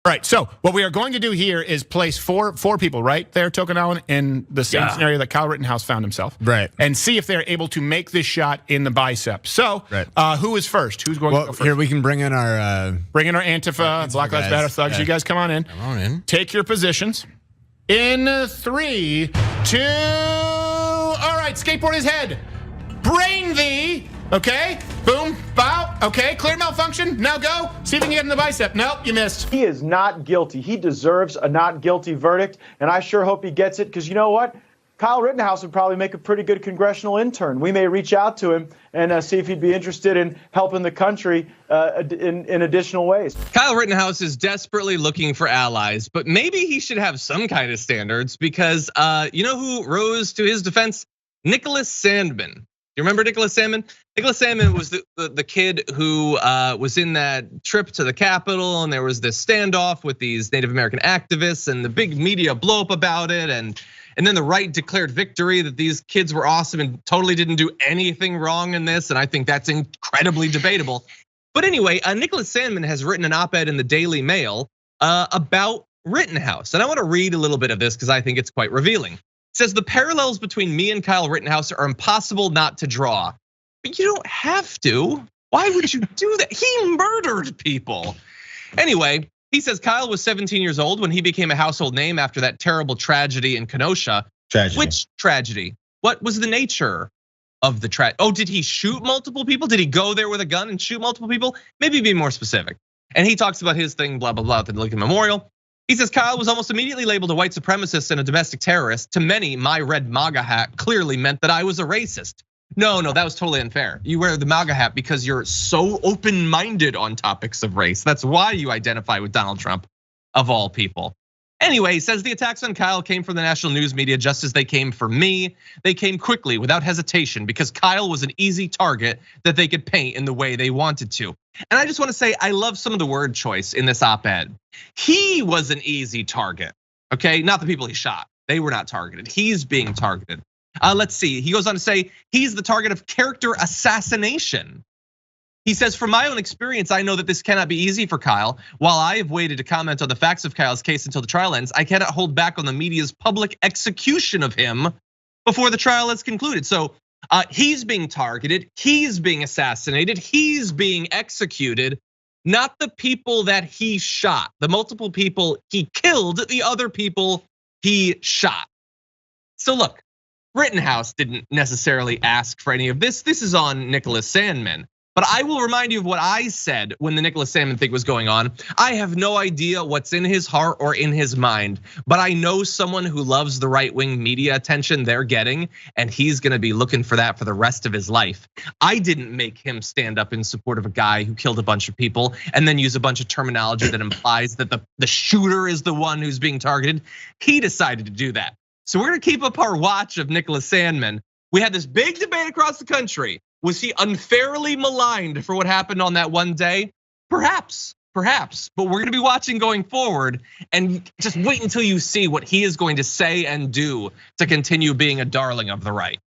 Right. So what we are going to do here is place four people right there, Token in the same scenario that Kyle Rittenhouse found himself. Right. And see if they're able to make this shot in the bicep. So who is first? Who's going to go first? Here we can bring in our Antifa, Black Lives Matter thugs. You guys come on in. Come on in. Take your positions. In 3, 2. All right, skateboard his head. Brain thee. Okay, boom, bow. Okay, clear malfunction. Now go. See if you can get in the bicep. Nope, you missed. He is not guilty. He deserves a not guilty verdict, and I sure hope he gets it, because you know what? Kyle Rittenhouse would probably make a pretty good congressional intern. We may reach out to him and see if he'd be interested in helping the country in additional ways. Kyle Rittenhouse is desperately looking for allies, but maybe he should have some kind of standards, because you know who rose to his defense? Nicholas Sandmann. You remember Nicholas Sandmann? Nicholas Sandmann was the kid who was in that trip to the Capitol, and there was this standoff with these Native American activists, and the big media blow up about it, and then the right declared victory that these kids were awesome and totally didn't do anything wrong in this, and I think that's incredibly debatable. But anyway, Nicholas Sandmann has written an op-ed in the Daily Mail about Rittenhouse, and I want to read a little bit of this because I think it's quite revealing. It says, the parallels between me and Kyle Rittenhouse are impossible not to draw. But you don't have to. Why would you do that? He murdered people. Anyway, he says Kyle was 17 years old when he became a household name after that terrible tragedy in Kenosha. Tragedy. Which tragedy? What was the nature of the tragedy? Oh, did he shoot multiple people? Did he go there with a gun and shoot multiple people? Maybe be more specific. And he talks about his thing, blah, blah, blah, at the Lincoln Memorial. He says Kyle was almost immediately labeled a white supremacist and a domestic terrorist. To many, my red MAGA hat clearly meant that I was a racist. No, that was totally unfair. You wear the MAGA hat because you're so open-minded on topics of race. That's why you identify with Donald Trump, of all people. Anyway, he says the attacks on Kyle came from the national news media just as they came for me. They came quickly, without hesitation, because Kyle was an easy target that they could paint in the way they wanted to. And I just want to say, I love some of the word choice in this op-ed. He was an easy target, okay? Not the people he shot. They were not targeted. He's being targeted. Let's see, he goes on to say, he's the target of character assassination. He says, from my own experience, I know that this cannot be easy for Kyle. While I have waited to comment on the facts of Kyle's case until the trial ends, I cannot hold back on the media's public execution of him before the trial is concluded. So he's being targeted, he's being assassinated, he's being executed, not the people that he shot, the multiple people he killed, the other people he shot. So look, Rittenhouse didn't necessarily ask for any of this. This is on Nicholas Sandmann. But I will remind you of what I said when the Nicholas Sandmann thing was going on. I have no idea what's in his heart or in his mind, but I know someone who loves the right-wing media attention they're getting, and he's gonna be looking for that for the rest of his life. I didn't make him stand up in support of a guy who killed a bunch of people and then use a bunch of terminology that implies that the shooter is the one who's being targeted. He decided to do that. So we're gonna keep up our watch of Nicholas Sandmann. We had this big debate across the country. Was he unfairly maligned for what happened on that one day? Perhaps, but we're gonna be watching going forward, and just wait until you see what he is going to say and do to continue being a darling of the right.